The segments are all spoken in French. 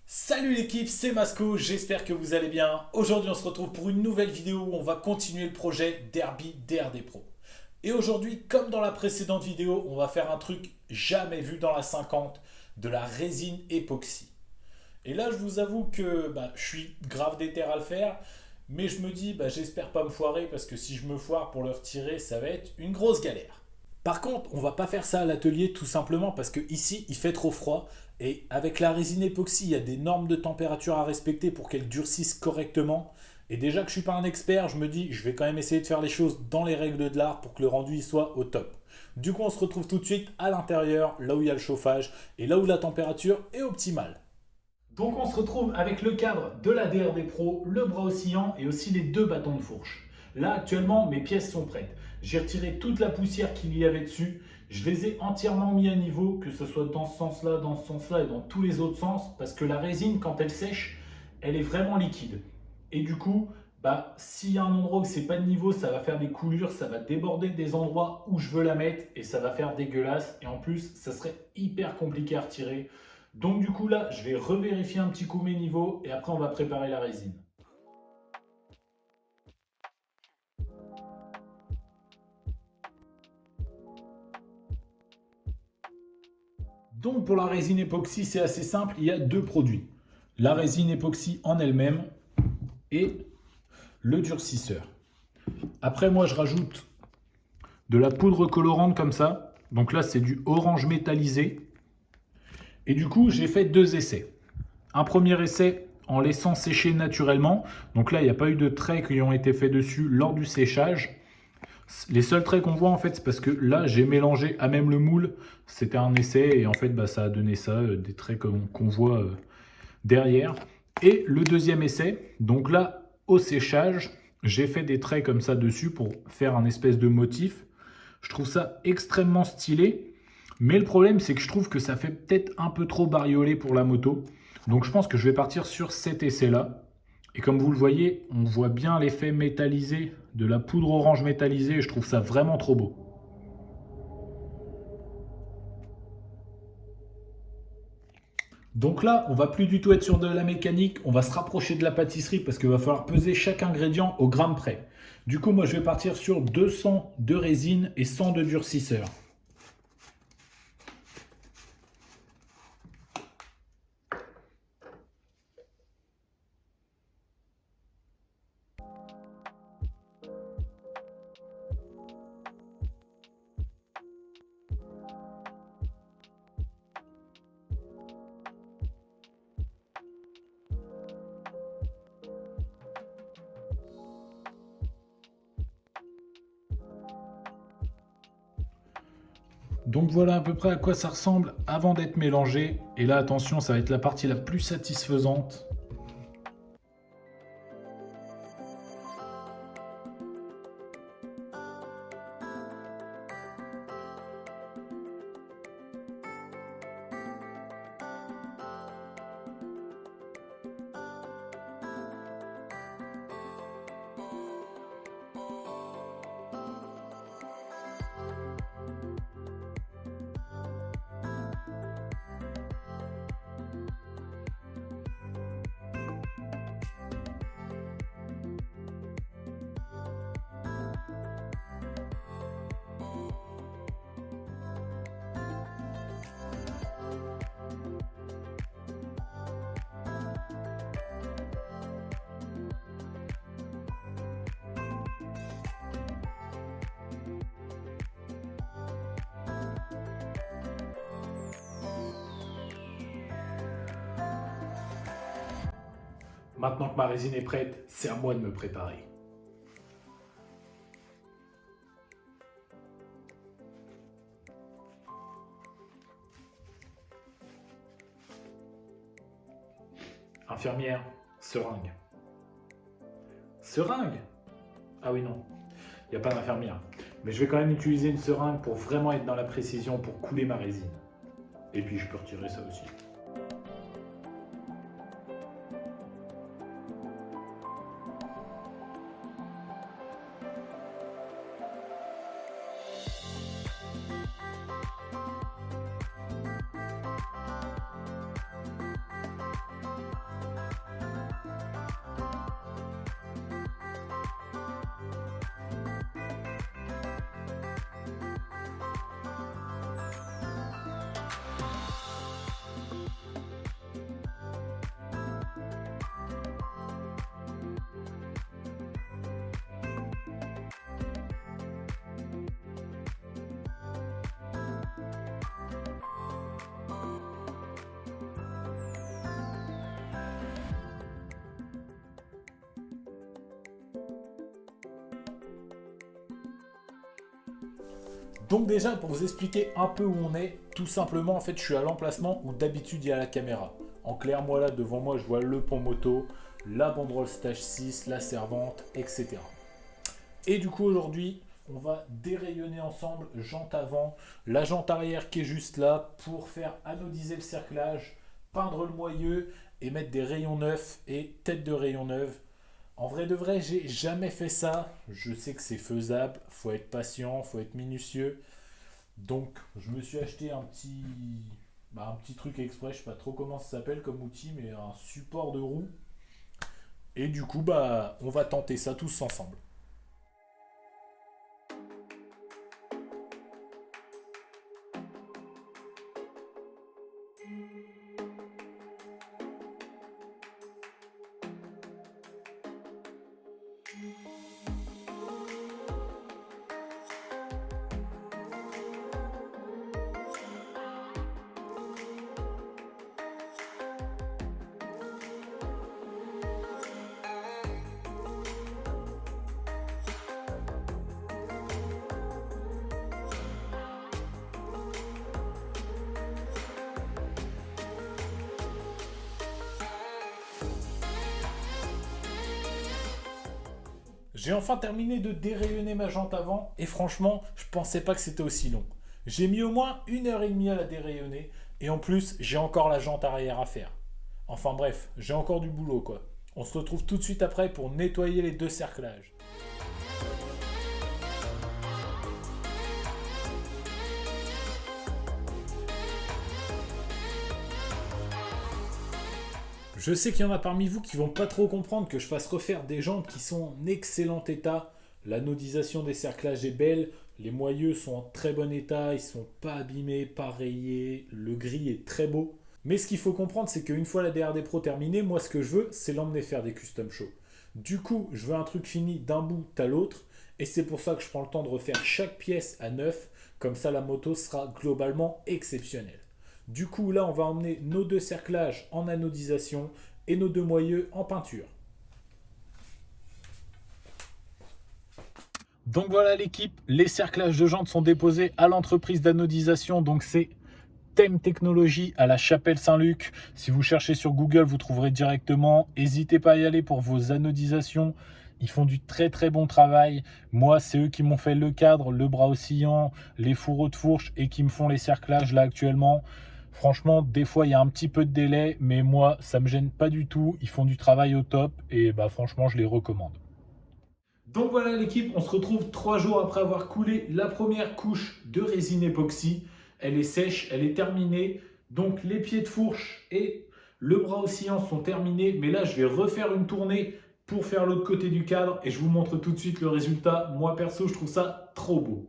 Salut l'équipe, c'est Masco, j'espère que vous allez bien. Aujourd'hui on se retrouve pour une nouvelle vidéo où on va continuer le projet Derby DRD Pro. Et aujourd'hui, comme dans la précédente vidéo, on va faire un truc jamais vu dans la 50, de la résine époxy. Et là je vous avoue que je suis grave déter à le faire, mais je me dis j'espère pas me foirer parce que si je me foire pour le retirer, ça va être une grosse galère. Par contre, on va pas faire ça à l'atelier tout simplement parce que ici il fait trop froid et avec la résine époxy, il y a des normes de température à respecter pour qu'elle durcisse correctement. Et déjà que je suis pas un expert, je me dis je vais quand même essayer de faire les choses dans les règles de l'art pour que le rendu soit au top. Du coup, on se retrouve tout de suite à l'intérieur, là où il y a le chauffage et là où la température est optimale. Donc on se retrouve avec le cadre de la DRD Pro, le bras oscillant et aussi les deux bâtons de fourche. Là actuellement mes pièces sont prêtes. J'ai retiré toute la poussière qu'il y avait dessus. Je les ai entièrement mis à niveau, que ce soit dans ce sens-là et dans tous les autres sens, parce que la résine quand elle sèche, elle est vraiment liquide. Et du coup, s'il y a un endroit où c'est pas de niveau, ça va faire des coulures, ça va déborder des endroits où je veux la mettre et ça va faire dégueulasse. Et en plus, ça serait hyper compliqué à retirer. Donc du coup là, je vais revérifier un petit coup mes niveaux et après on va préparer la résine. Donc pour la résine époxy, c'est assez simple, il y a deux produits. La résine époxy en elle-même et le durcisseur. Après moi je rajoute de la poudre colorante comme ça. Donc là c'est du orange métallisé. Et du coup j'ai fait deux essais. Un premier essai en laissant sécher naturellement. Donc là il n'y a pas eu de traits qui ont été faits dessus lors du séchage. Les seuls traits qu'on voit en fait, c'est parce que là j'ai mélangé à même le moule. C'était un essai et en fait ça a donné ça, des traits qu'on voit derrière. Et le deuxième essai, donc là au séchage, j'ai fait des traits comme ça dessus pour faire un espèce de motif. Je trouve ça extrêmement stylé. Mais le problème c'est que je trouve que ça fait peut-être un peu trop bariolé pour la moto. Donc je pense que je vais partir sur cet essai là. Et comme vous le voyez, on voit bien l'effet métallisé de la poudre orange métallisée et je trouve ça vraiment trop beau. Donc là, on va plus du tout être sur de la mécanique, on va se rapprocher de la pâtisserie parce qu'il va falloir peser chaque ingrédient au gramme près. Du coup, moi je vais partir sur 200 de résine et 100 de durcisseur. Donc voilà à peu près à quoi ça ressemble avant d'être mélangé. Et là, attention, ça va être la partie la plus satisfaisante. Maintenant que ma résine est prête, c'est à moi de me préparer. Infirmière, seringue. Seringue? Ah oui, non, il n'y a pas d'infirmière. Mais je vais quand même utiliser une seringue pour vraiment être dans la précision pour couler ma résine. Et puis je peux retirer ça aussi. Donc déjà, pour vous expliquer un peu où on est, tout simplement, en fait, je suis à l'emplacement où d'habitude il y a la caméra. En clair, moi là, devant moi, je vois le pont moto, la banderole stage 6, la servante, etc. Et du coup, aujourd'hui, on va dérayonner ensemble jante avant, la jante arrière qui est juste là pour faire anodiser le cerclage, peindre le moyeu et mettre des rayons neufs et tête de rayon neuve. En vrai de vrai, j'ai jamais fait ça. Je sais que c'est faisable, faut être patient, faut être minutieux. Donc, je me suis acheté un petit truc exprès, je sais pas trop comment ça s'appelle comme outil, mais un support de roue. Et du coup, on va tenter ça tous ensemble. J'ai enfin terminé de dérayonner ma jante avant et franchement, je pensais pas que c'était aussi long. J'ai mis au moins 1 h 30 à la dérayonner et en plus, j'ai encore la jante arrière à faire. Enfin bref, j'ai encore du boulot quoi. On se retrouve tout de suite après pour nettoyer les deux cerclages. Je sais qu'il y en a parmi vous qui vont pas trop comprendre que je fasse refaire des jantes qui sont en excellent état. L'anodisation des cerclages est belle, les moyeux sont en très bon état, ils sont pas abîmés, pas rayés, le gris est très beau. Mais ce qu'il faut comprendre, c'est qu'une fois la DRD Pro terminée, moi ce que je veux, c'est l'emmener faire des custom shows. Du coup, je veux un truc fini d'un bout à l'autre, et c'est pour ça que je prends le temps de refaire chaque pièce à neuf, comme ça la moto sera globalement exceptionnelle. Du coup, là, on va emmener nos deux cerclages en anodisation et nos deux moyeux en peinture. Donc voilà l'équipe, les cerclages de jantes sont déposés à l'entreprise d'anodisation, donc c'est Thème Technologie à la Chapelle Saint-Luc. Si vous cherchez sur Google, vous trouverez directement. N'hésitez pas à y aller pour vos anodisations. Ils font du très très bon travail. Moi, c'est eux qui m'ont fait le cadre, le bras oscillant, les fourreaux de fourche et qui me font les cerclages là actuellement. Franchement, des fois, il y a un petit peu de délai, mais moi, ça me gêne pas du tout. Ils font du travail au top et franchement, je les recommande. Donc voilà l'équipe, on se retrouve 3 jours après avoir coulé la première couche de résine époxy. Elle est sèche, elle est terminée. Donc les pieds de fourche et le bras oscillant sont terminés. Mais là, je vais refaire une tournée pour faire l'autre côté du cadre et je vous montre tout de suite le résultat. Moi perso, je trouve ça trop beau.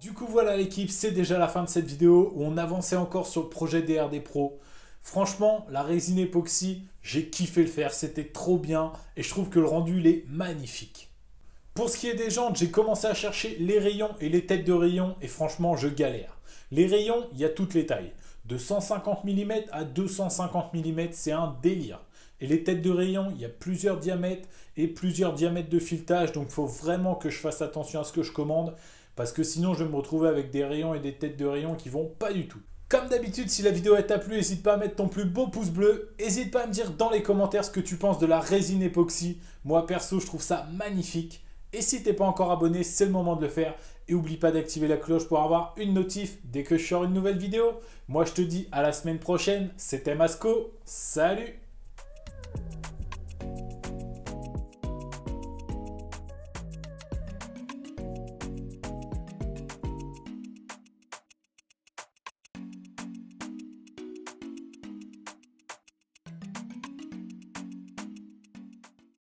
Du coup voilà l'équipe, c'est déjà la fin de cette vidéo où on avançait encore sur le projet DRD Pro. Franchement, la résine époxy, j'ai kiffé le faire, c'était trop bien et je trouve que le rendu il est magnifique. Pour ce qui est des jantes, j'ai commencé à chercher les rayons et les têtes de rayons et franchement je galère. Les rayons, il y a toutes les tailles. De 150 mm à 250 mm, c'est un délire. Et les têtes de rayon, il y a plusieurs diamètres et plusieurs diamètres de filetage. Donc il faut vraiment que je fasse attention à ce que je commande. Parce que sinon je vais me retrouver avec des rayons et des têtes de rayon qui vont pas du tout. Comme d'habitude, si la vidéo t'a plu, n'hésite pas à mettre ton plus beau pouce bleu. N'hésite pas à me dire dans les commentaires ce que tu penses de la résine époxy. Moi perso, je trouve ça magnifique. Et si t'es pas encore abonné, c'est le moment de le faire. Et oublie pas d'activer la cloche pour avoir une notif dès que je sors une nouvelle vidéo. Moi je te dis à la semaine prochaine. C'était Masco. Salut!